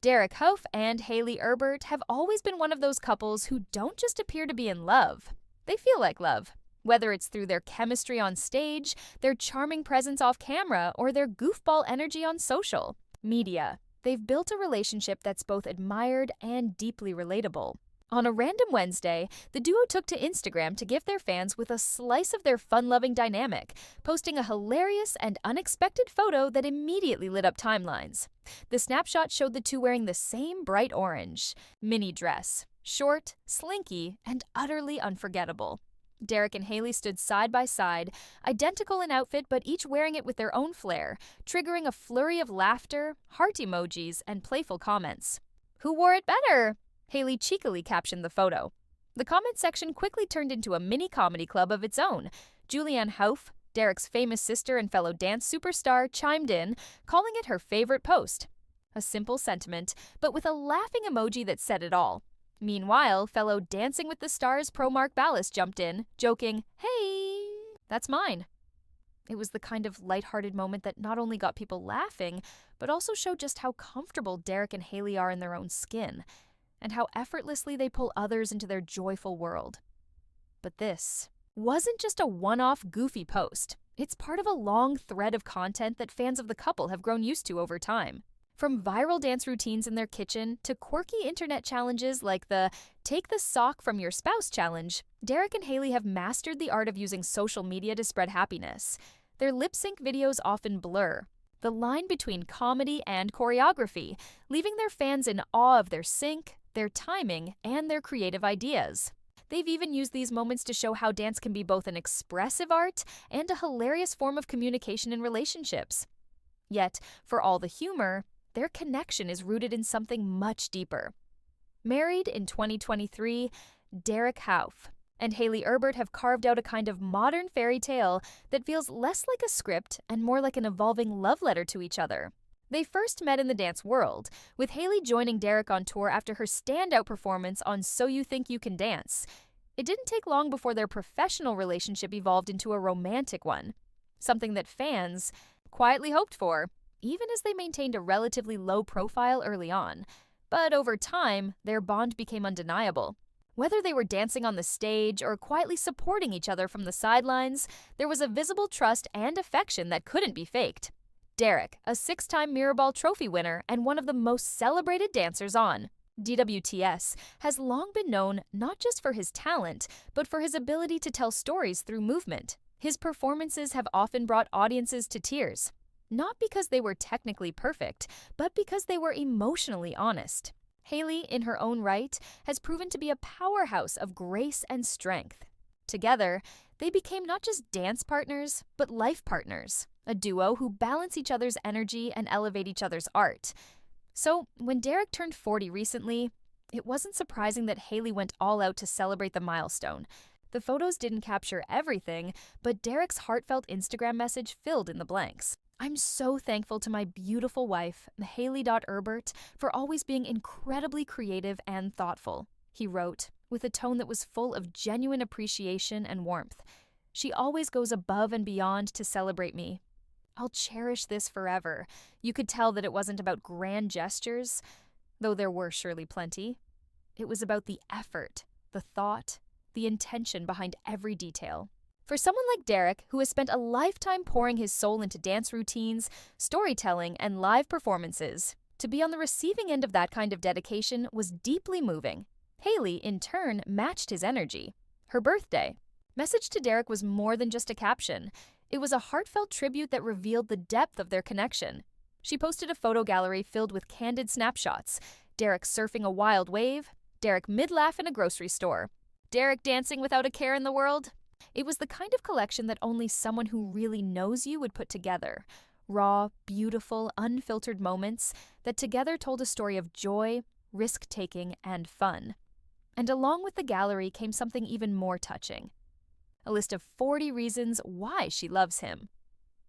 Hough and Hayley Erbert have always been one of those couples who don't just appear to be in love. They feel like love. Whether it's through their chemistry on stage, their charming presence off camera, or their goofball energy on social media, they've built a relationship that's both admired and deeply relatable. On a random Wednesday, the duo took to Instagram to gift their fans with a slice of their fun-loving dynamic, posting a hilarious and unexpected photo that immediately lit up timelines. The snapshot showed the two wearing the same bright orange mini dress, short, slinky, and utterly unforgettable. Derek and Hayley stood side by side, identical in outfit but each wearing it with their own flair, triggering a flurry of laughter, heart emojis, and playful comments. "Who wore it better?" Hayley cheekily captioned the photo. The comment section quickly turned into a mini comedy club of its own. Julianne Hough, Derek's famous sister and fellow dance superstar, chimed in, calling it her favorite post. A simple sentiment, but with a laughing emoji that said it all. Meanwhile, fellow Dancing with the Stars pro Mark Ballas jumped in, joking, "Hey, that's mine." It was the kind of lighthearted moment that not only got people laughing, but also showed just how comfortable Derek and Hayley are in their own skin, and how effortlessly they pull others into their joyful world. But this wasn't just a one-off goofy post. It's part of a long thread of content that fans of the couple have grown used to over time. From viral dance routines in their kitchen to quirky internet challenges like the "Take the Sock from Your Spouse" challenge, Derek and Hayley have mastered the art of using social media to spread happiness. Their lip-sync videos often blur the line between comedy and choreography, leaving their fans in awe of their sync, their timing, and their creative ideas. They've even used these moments to show how dance can be both an expressive art and a hilarious form of communication in relationships. Yet, for all the humor, their connection is rooted in something much deeper. Married in 2023, Derek Hough and Hayley Erbert have carved out a kind of modern fairy tale that feels less like a script and more like an evolving love letter to each other. They first met in the dance world, with Hayley joining Derek on tour after her standout performance on So You Think You Can Dance. It didn't take long before their professional relationship evolved into a romantic one, something that fans quietly hoped for, even as they maintained a relatively low profile early on. But over time, their bond became undeniable. Whether they were dancing on the stage or quietly supporting each other from the sidelines, there was a visible trust and affection that couldn't be faked. Derek, a 6-time Mirrorball Trophy winner and one of the most celebrated dancers on DWTS, has long been known not just for his talent, but for his ability to tell stories through movement. His performances have often brought audiences to tears, not because they were technically perfect, but because they were emotionally honest. Hayley, in her own right, has proven to be a powerhouse of grace and strength. Together, they became not just dance partners, but life partners, a duo who balance each other's energy and elevate each other's art. So, when Derek turned 40 recently, it wasn't surprising that Hayley went all out to celebrate the milestone. The photos didn't capture everything, but Derek's heartfelt Instagram message filled in the blanks. "I'm so thankful to my beautiful wife, Hayley.Erbert, for always being incredibly creative and thoughtful," he wrote, with a tone that was full of genuine appreciation and warmth. "She always goes above and beyond to celebrate me. I'll cherish this forever." You could tell that it wasn't about grand gestures, though there were surely plenty. It was about the effort, the thought, the intention behind every detail. For someone like Derek, who has spent a lifetime pouring his soul into dance routines, storytelling, and live performances, to be on the receiving end of that kind of dedication was deeply moving. Hayley, in turn, matched his energy. Her birthday message to Derek was more than just a caption. It was a heartfelt tribute that revealed the depth of their connection. She posted a photo gallery filled with candid snapshots: Derek surfing a wild wave, Derek mid-laugh in a grocery store, Derek dancing without a care in the world. It was the kind of collection that only someone who really knows you would put together. Raw, beautiful, unfiltered moments that together told a story of joy, risk-taking, and fun. And along with the gallery came something even more touching: a list of 40 reasons why she loves him.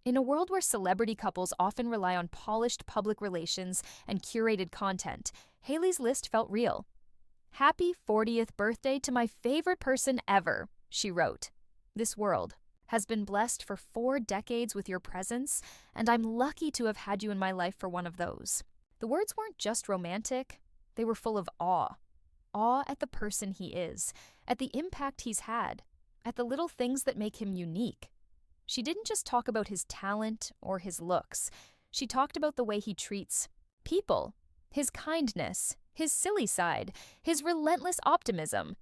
In a world where celebrity couples often rely on polished public relations and curated content, Hayley's list felt real. "Happy 40th birthday to my favorite person ever," she wrote. "This world has been blessed for 4 decades with your presence, and I'm lucky to have had you in my life for one of those. The words weren't just romantic, they were full of awe. Awe at the person he is, at the impact he's had, at the little things that make him unique. She didn't just talk about his talent or his looks. She talked about the way he treats people, his kindness, his silly side, his relentless optimism.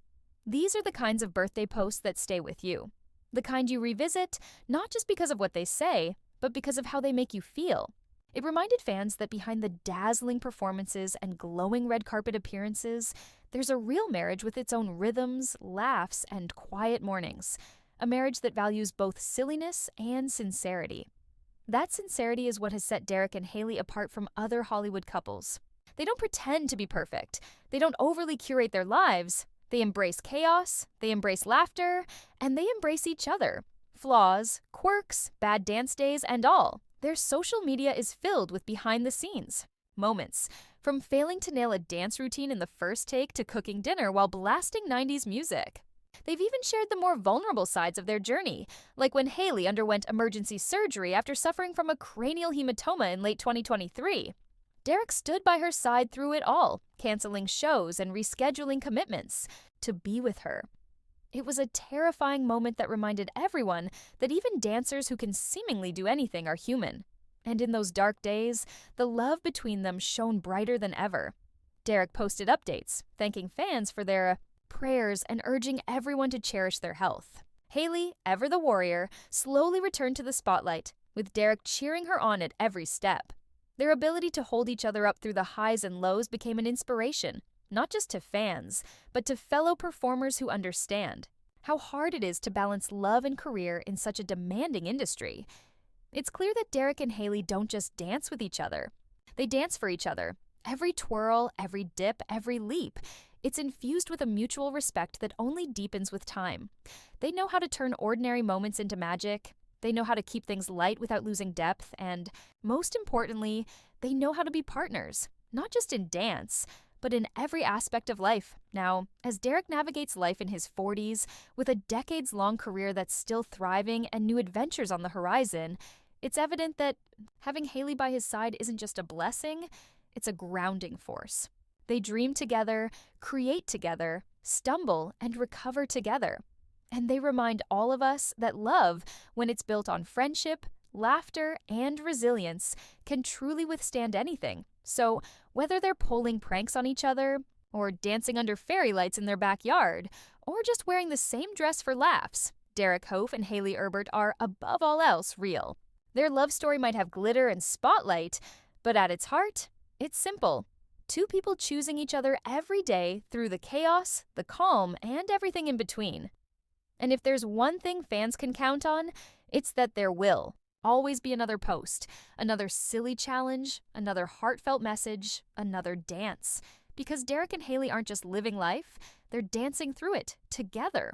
These are the kinds of birthday posts that stay with you. The kind you revisit, not just because of what they say, but because of how they make you feel. It reminded fans that behind the dazzling performances and glowing red carpet appearances, there's a real marriage with its own rhythms, laughs, and quiet mornings. A marriage that values both silliness and sincerity. That sincerity is what has set Derek and Hayley apart from other Hollywood couples. They don't pretend to be perfect. They don't overly curate their lives. They embrace chaos, they embrace laughter, and they embrace each other. Flaws, quirks, bad dance days, and all. Their social media is filled with behind-the-scenes moments, from failing to nail a dance routine in the first take to cooking dinner while blasting 90s music. They've even shared the more vulnerable sides of their journey, like when Hayley underwent emergency surgery after suffering from a cranial hematoma in late 2023. Derek stood by her side through it all, canceling shows and rescheduling commitments to be with her. It was a terrifying moment that reminded everyone that even dancers who can seemingly do anything are human. And in those dark days, the love between them shone brighter than ever. Derek posted updates, thanking fans for their prayers and urging everyone to cherish their health. Hayley, ever the warrior, slowly returned to the spotlight, with Derek cheering her on at every step. Their ability to hold each other up through the highs and lows became an inspiration, not just to fans, but to fellow performers who understand how hard it is to balance love and career in such a demanding industry. It's clear that Derek and Hayley don't just dance with each other. They dance for each other. Every twirl, every dip, every leap. It's infused with a mutual respect that only deepens with time. They know how to turn ordinary moments into magic. They know how to keep things light without losing depth, and, most importantly, they know how to be partners, not just in dance, but in every aspect of life. Now, as Derek navigates life in his 40s, with a decades-long career that's still thriving and new adventures on the horizon, it's evident that having Hayley by his side isn't just a blessing, it's a grounding force. They dream together, create together, stumble, and recover together. And they remind all of us that love, when it's built on friendship, laughter, and resilience, can truly withstand anything. So, whether they're pulling pranks on each other, or dancing under fairy lights in their backyard, or just wearing the same dress for laughs, Derek Hough and Hayley Erbert are, above all else, real. Their love story might have glitter and spotlight, but at its heart, it's simple. Two people choosing each other every day through the chaos, the calm, and everything in between. And if there's one thing fans can count on, it's that there will always be another post, another silly challenge, another heartfelt message, another dance. Because Derek and Hayley aren't just living life, they're dancing through it together.